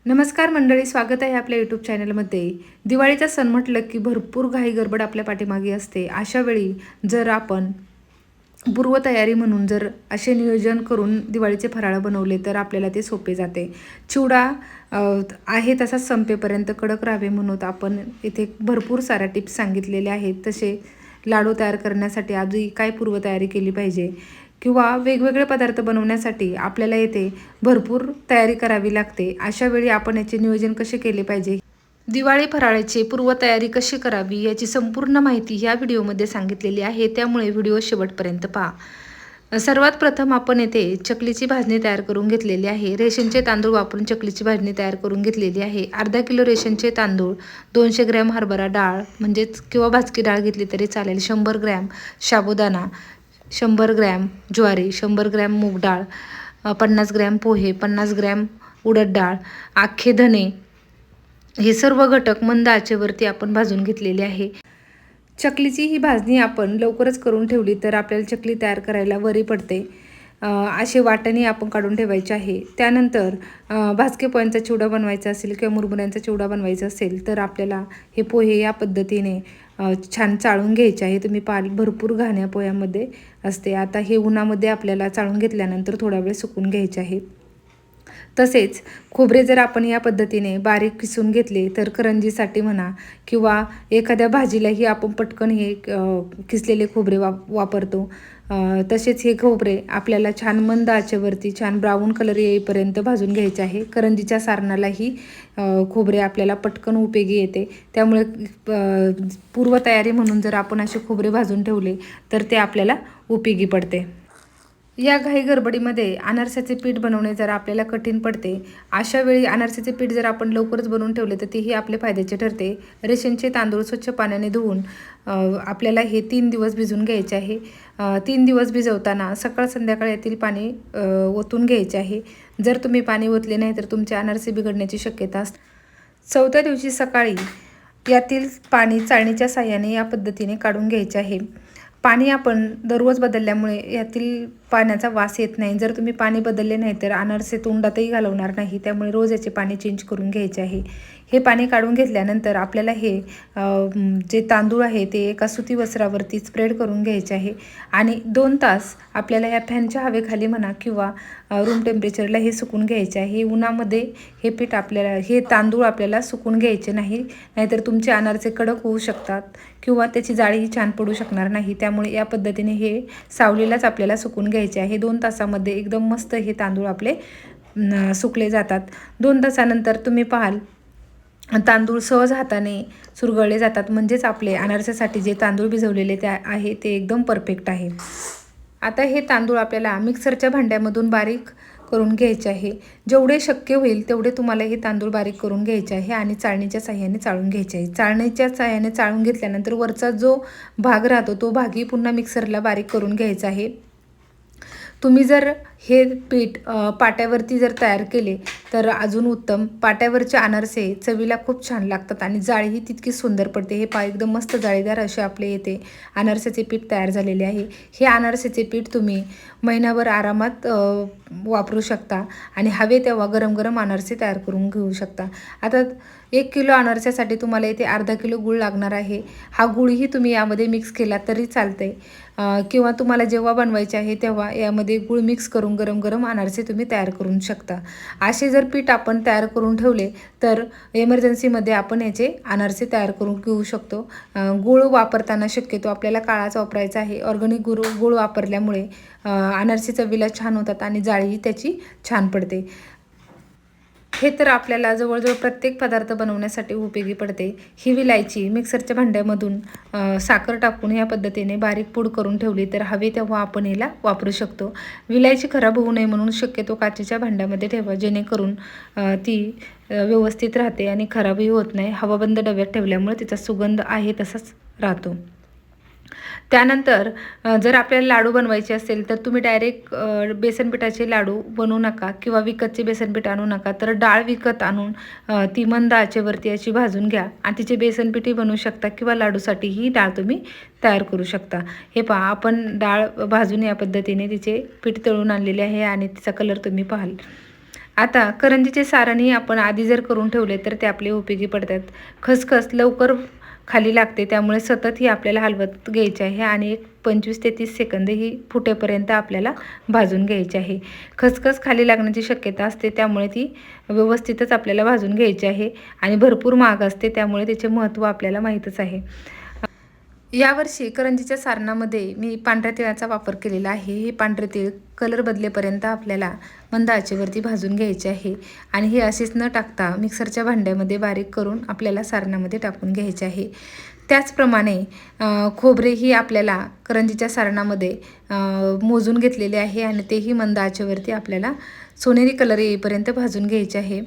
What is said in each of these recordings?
नमस्कार मंडळी, स्वागत आहे आपल्या यूट्यूब चॅनलमध्ये. दिवाळीचा सण म्हटलं की भरपूर घाई गडबड आपल्या पाठीमागे असते. अशा वेळी जर आपण पूर्वतयारी म्हणून जर असे नियोजन करून दिवाळीचे फराळ बनवले तर आपल्याला ते सोपे जाते. चिवडा अ, आहे तसाच संपेपर्यंत कडक राहावे म्हणून आपण इथे भरपूर साऱ्या टिप्स सांगितलेल्या आहेत. तसे लाडू तयार करण्यासाठी आधी काय पूर्वतयारी केली पाहिजे किंवा वेगवेगळे पदार्थ बनवण्यासाठी आपल्याला येथे भरपूर तयारी करावी लागते. अशा वेळी आपण याचे नियोजन कसे केले पाहिजे, दिवाळी फराळाची पूर्वतयारी कशी करावी याची संपूर्ण माहिती ह्या व्हिडिओमध्ये सांगितलेली आहे, त्यामुळे व्हिडिओ शेवटपर्यंत पहा. सर्वात प्रथम आपण येथे चकलीची भाजणी तयार करून घेतलेली आहे. रेशनचे तांदूळ वापरून चकलीची भाजणी तयार करून घेतलेली आहे. अर्धा किलो रेशनचे तांदूळ, 200 ग्रॅम हरभरा डाळ म्हणजेच किंवा भाजकी डाळ घेतली तरी चालेल, 100 ग्रॅम साबुदाणा, 100 ग्रॅम ज्वारी, 100 ग्रॅम मूग डाळ, 50 ग्रॅम पोहे, 50 ग्रॅम उडद डाळ, अख्खे धने, हे सर्व घटक मंद आचेवरती आपण भाजून घेतलेले आहे. चकलीची ही भाजणी आपण लवकरच करून ठेवली तर आपल्याला चकली तयार करायला बरी पडते. असे वाटणे आपण काढून ठेवायचे आहे. त्यानंतर भाजके पोह्यांचा चिवडा बनवायचा असेल किंवा मुरमुऱ्यांचा चिवडा बनवायचा असेल तर आपल्याला हे पोहे या पद्धतीने छान चाळून घ्यायचे आहे. तुम्ही भरपूर घाण्या पोह्यामध्ये असते. आता हे उन्हामध्ये आपल्याला चाळून घेतल्यानंतर थोडा वेळ सुकून घ्यायचे आहे. तसेच खोबरे जर आपण या पद्धतीने बारीक किसून घेतले तर करंजीसाठी म्हणा किंवा एखाद्या भाजीलाही आपण पटकन हे किसलेले खोबरे वापरतो. तसेच हे खोबरे आपल्याला छान मंद आचेवरती छान ब्राऊन कलर येईपर्यंत भाजून घ्यायचे आहे. करंजीच्या सारणालाही खोबरे आपल्याला पटकन उपयोगी येते. त्यामुळे पूर्वतयारी म्हणून जर आपण असे खोबरे भाजून ठेवले तर ते आपल्याला उपयोगी पडते. या घाई गडबडीमध्ये अनारसाचे पीठ बनवणे जरा आपल्याला कठीण पडते. अशा वेळी अनारसाचे पीठ जर आपण लवकरच बनवून ठेवले तर तेही आपले फायद्याचे ठरते. रेशनचे तांदूळ स्वच्छ पाण्याने धुवून आपल्याला हे 3 दिवस भिजवून घ्यायचे आहे. 3 दिवस भिजवताना सकाळ संध्याकाळ यातील पाणी ओतून घ्यायचे आहे. जर तुम्ही पाणी ओतले नाही तर तुमचे अनारसे बिघडण्याची शक्यता असते. 4थ्या दिवशी सकाळी यातील पाणी चाळणीच्या साहाय्याने या पद्धतीने काढून घ्यायचे आहे. पाणी आपण दररोज बदलल्यामुळे यातील पाण्याचा वास येत नाही. जर तुम्ही पाणी बदलले नाही तर अनारसे तोंडातही घालवणार नाही. त्यामुळे रोज याचे पाणी चेंज करून घ्यायचे आहे. हे पाणी काढून घेतल्यानंतर आपल्याला हे जे तांदूळ आहे ते एका सुती वस्त्रावरती स्प्रेड करून घ्यायचे आहे आणि 2 तास आपल्याला या फॅनच्या हवेखाली म्हणा किंवा रूम टेम्परेचरला हे सुकून घ्यायचे आहे. हे उन्हामध्ये हे तांदूळ आपल्याला सुकून घ्यायचे नाही, नाहीतर तुमचे अनारसे कडक होऊ शकतात किंवा त्याची जाळीही छान पडू शकणार नाही. त्यामुळे या पद्धतीने हे सावलीलाच आपल्याला सुकून घ्यायचे आहे. 2 तासामध्ये एकदम मस्त हे तांदूळ आपले सुकले जातात. 2 तासानंतर तुम्ही पाहाल तांदूळ सहज हाताने चुरगळले जातात. म्हणजेच आपले अनारसासाठी जे तांदूळ भिजवलेले आहे ते एकदम परफेक्ट आहे. आता हे तांदूळ आपल्याला मिक्सरच्या भांड्यामधून बारीक करून घ्यायचे आहे. जेवढे शक्य होईल तेवढे तुम्हाला हे तांदूळ बारीक करून घ्यायचे आहे आणि चाळणीच्या साहाय्याने चाळून घ्यायचे आहे. चाळणीच्या साहाय्याने चाळून घेतल्यानंतर वरचा जो भाग राहतो तो भागही पुन्हा मिक्सरला बारीक करून घ्यायचा आहे. तुम्ही जर हे पीठ पाट्यावरती जर तयार केले तर अजून उत्तम. पाट्यावरचे अनारसे चवीला खूप छान लागतात आणि जाळीही तितकी सुंदर पडते. हे एकदम मस्त जाळीदार असे आपले येते अनारसाचे पीठ तयार झालेले आहे. हे अनारसाचे पीठ तुम्ही महिनाभर आरामात वापरू शकता आणि हवे तेव्हा गरम गरम अनारसे तयार करून घेऊ शकता. आता 1 किलो अनारसासाठी तुम्हाला इथे अर्धा किलो गूळ लागणार आहे. हा गूळही तुम्ही यामध्ये मिक्स केला तरी चालते किंवा तुम्हाला जेव्हा बनवायचे आहे तेव्हा यामध्ये गूळ मिक्स करून गरम गरम अनारसे तुम्ही तयार करू शकता. असे जर पीठ आपण तयार करून ठेवले तर एमर्जन्सीमध्ये आपण याचे अनारसे तयार करून घेऊ शकतो. गूळ वापरताना शक्यतो आपल्याला काळाच वापरायचा आहे. ऑर्गॅनिक गूळ वापरल्यामुळे अनारसे चवीला छान होतात आणि जाळीही त्याची छान पडते. हे तर आपल्याला जवळजवळ प्रत्येक पदार्थ बनवण्यासाठी उपयोगी पडते. ही विलायची मिक्सरच्या भांड्यामधून साखर टाकून या पद्धतीने बारीक पूड करून ठेवली तर हवे तेव्हा आपण याला वापरू शकतो. विलायची खराब होऊ नये म्हणून शक्यतो काचेच्या भांड्यामध्ये ठेवा, जेणेकरून ती व्यवस्थित राहते आणि खराबही होत नाही. हवाबंद डब्यात ठेवल्यामुळे तिचा सुगंध आहे तसाच राहतो. त्यानंतर जर आपल्याला लाडू बनवायचे असेल तर तुम्ही डायरेक्ट बेसनपिठाचे लाडू बनवू नका किंवा विकतचे बेसनपीठ आणू नका. तर डाळ विकत आणून ती मंद आचेवरती अशी भाजून घ्या आणि तिचे बेसनपीठही बनवू शकता किंवा लाडूसाठी ही डाळ तुम्ही तयार करू शकता. हे पहा, आपण डाळ भाजून या पद्धतीने तिचे पीठ तळून आणलेले आहे आणि तिचा कलर तुम्ही पाहाल. आता करंजीचे सारणही आपण आधी जर करून ठेवले तर ते आपले उपयोगी पडतात. खसखस लवकर खाली लागते, त्यामुळे सतत ही आपल्याला हलवत घ्यायची आहे आणि एक 25 ते 30 सेकंद ही फुटेपर्यंत आपल्याला भाजून घ्यायची आहे. खसखस खाली लागण्याची शक्यता असते, त्यामुळे ती व्यवस्थितच आपल्याला भाजून घ्यायची आहे आणि भरपूर महाग असते, त्यामुळे त्याचे महत्त्व आपल्याला माहीतच आहे. यावर्षी करंजीच्या सारणामध्ये मी पांढऱ्या तिळाचा वापर केलेला आहे. हे पांढरे तीळ कलर बदलेपर्यंत आपल्याला मंद आचेवरती भाजून घ्यायचे आहे आणि हे असेच न टाकता मिक्सरच्या भांड्यामध्ये बारीक करून आपल्याला सारणामध्ये टाकून घ्यायचे आहे. त्याचप्रमाणे खोबरेही आपल्याला करंजीच्या सारणामध्ये मोजून घेतलेले आहे आणि तेही मंद आचेवरती आपल्याला सोनेरी कलर येईपर्यंत भाजून घ्यायचे आहे.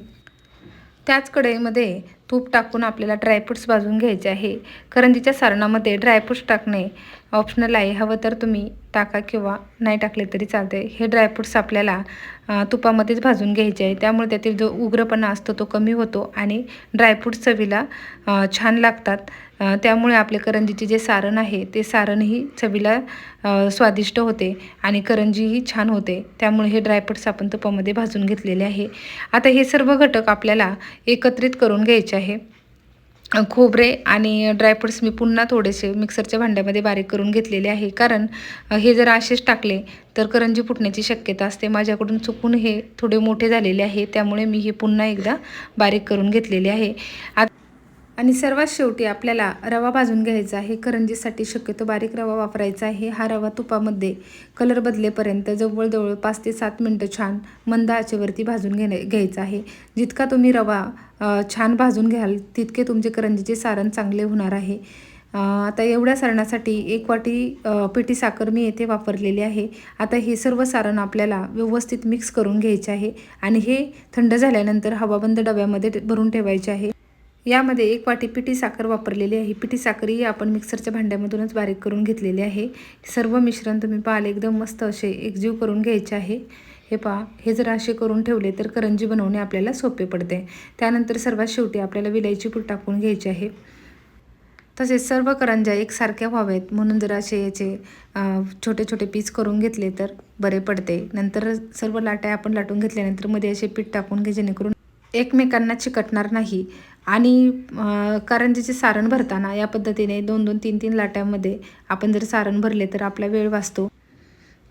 त्याच कढईमध्ये तूप टाकून आपल्याला ड्रायफ्रूट्स भाजून घ्यायचे आहे. करंजीच्या सारणामध्ये ड्रायफ्रूट्स टाकणे ऑप्शनल आहे, हवं तर तुम्ही टाका किंवा नाही टाकले तरी चालते. हे ड्रायफ्रूट्स आपल्याला तुपामध्येच भाजून घ्यायचे आहे, त्यामुळे त्यातील जो उग्रपणा असतो तो कमी होतो आणि ड्रायफ्रूट्स चवीला छान लागतात. त्यामुळे आपले करंजीचे जे सारण आहे ते सारणही चवीला स्वादिष्ट होते आणि करंजीही छान होते. त्यामुळे हे ड्रायफ्रूट्स आपण तुपामध्ये भाजून घेतलेले आहे. आता हे सर्व घटक आपल्याला एकत्रित करून घ्यायचे आहे. खोबरे आणि ड्रायफ्रूट्स मी पुन्हा थोडेसे मिक्सरच्या भांड्यामध्ये बारीक करून घेतलेले आहे, कारण हे जर असेच टाकले तर करंजी फुटण्याची शक्यता असते. माझ्याकडून चुकून हे थोडे मोठे झालेले आहे, त्यामुळे मी हे पुन्हा एकदा बारीक करून घेतलेले आहे. आणि सर्वात शेवटी आपल्याला रवा भाजून घ्यायचा आहे. करंजीसाठी शक्यतो बारीक रवा वापरायचा आहे. हा रवा तुपामध्ये कलर बदलेपर्यंत जवळजवळ 5 ते 7 मिनटं छान मंद आचेवरती भाजून घ्यायचा आहे. जितका तुम्ही रवा छान भाजून घ्याल तितके तुमचे करंजीचे सारण चांगले होणार आहे. आता एवढ्या सारणासाठी 1 वाटी पिठी साखर मी येथे वापरलेली आहे. आता हे सर्व सारण आपल्याला व्यवस्थित मिक्स करून घ्यायचे आहे आणि हे थंड झाल्यानंतर हवाबंद डब्यामध्ये भरून ठेवायचे आहे. यामध्ये 1 वाटी पिठी साखर वापरलेली आहे. पिठी साखरही आपण मिक्सरच्या भांड्यामधूनच बारीक करून घेतलेली आहे. सर्व मिश्रण तुम्ही पाहाल एकदम मस्त असे एकजीव करून घ्यायचे आहे. हे पहा, हे जर असे करून ठेवले तर करंजी बनवणे आपल्याला सोपे पडते. त्यानंतर सर्वात शेवटी आपल्याला विलायची पूड टाकून घ्यायची आहे. तसेच सर्व करंज्या एकसारख्या व्हावेत म्हणून जर असे याचे छोटे छोटे पीस करून घेतले तर बरे पडते. नंतर सर्व लाट्या आपण लाटून घेतल्यानंतर मध्ये असे पीठ टाकून घे, जेणेकरून एकमेकांना चिकटणार नाही. आणि करंजीचे सारण भरताना या पद्धतीने 2-2, 3-3 लाट्यामध्ये आपण जर सारण भरले तर आपला वेळ वाचतो.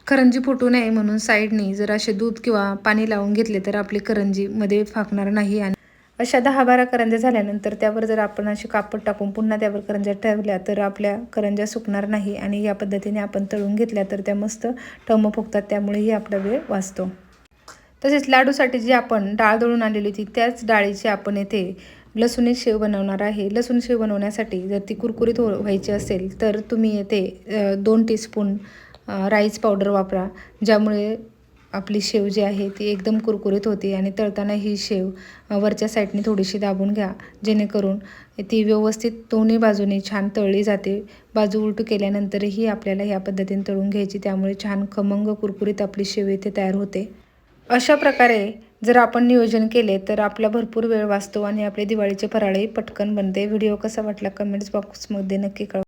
करंजी फुटू नये म्हणून साईडनी जर असे दूध किंवा पाणी लावून घेतले तर आपली करंजी मध्ये फाकणार नाही. आणि अशा 10-12 करंज्या झाल्यानंतर त्यावर जर आपण असे कापड टाकून पुन्हा त्यावर करंज्या ठेवल्या तर आपल्या करंज्या सुकणार नाही आणि या पद्धतीने आपण तळून घेतल्या तर त्या मस्त टम्म फुगतात, त्यामुळेही आपला वेळ वाचतो. तसेच लाडूसाठी जी आपण डाळ दळून आणलेली होती त्याच डाळीची आपण येथे लसूणी शेव बनवणार आहे. लसूण शेव बनवण्यासाठी जर ती कुरकुरीत व्हायची असेल तर तुम्ही येथे 2 टीस्पून राईस पावडर वापरा, ज्यामुळे आपली शेव जी आहे ती एकदम कुरकुरीत होते. आणि तळताना ही शेव वरच्या साईडने थोडीशी दाबून घ्या, जेणेकरून ती व्यवस्थित दोन्ही बाजूने छान तळली जाते. बाजू उलटू केल्यानंतरही आपल्याला ह्या पद्धतीने तळून घ्यायची, त्यामुळे छान खमंग कुरकुरीत आपली शेव इथे तयार होते. अशा प्रकारे जर आपण नियोजन केले तर आपला भरपूर वेळ वाचतो आणि आपले दिवाळीचे फराळही पटकन बनते. व्हिडिओ कसा वाटला कमेंट्स बॉक्समध्ये नक्की कळवा.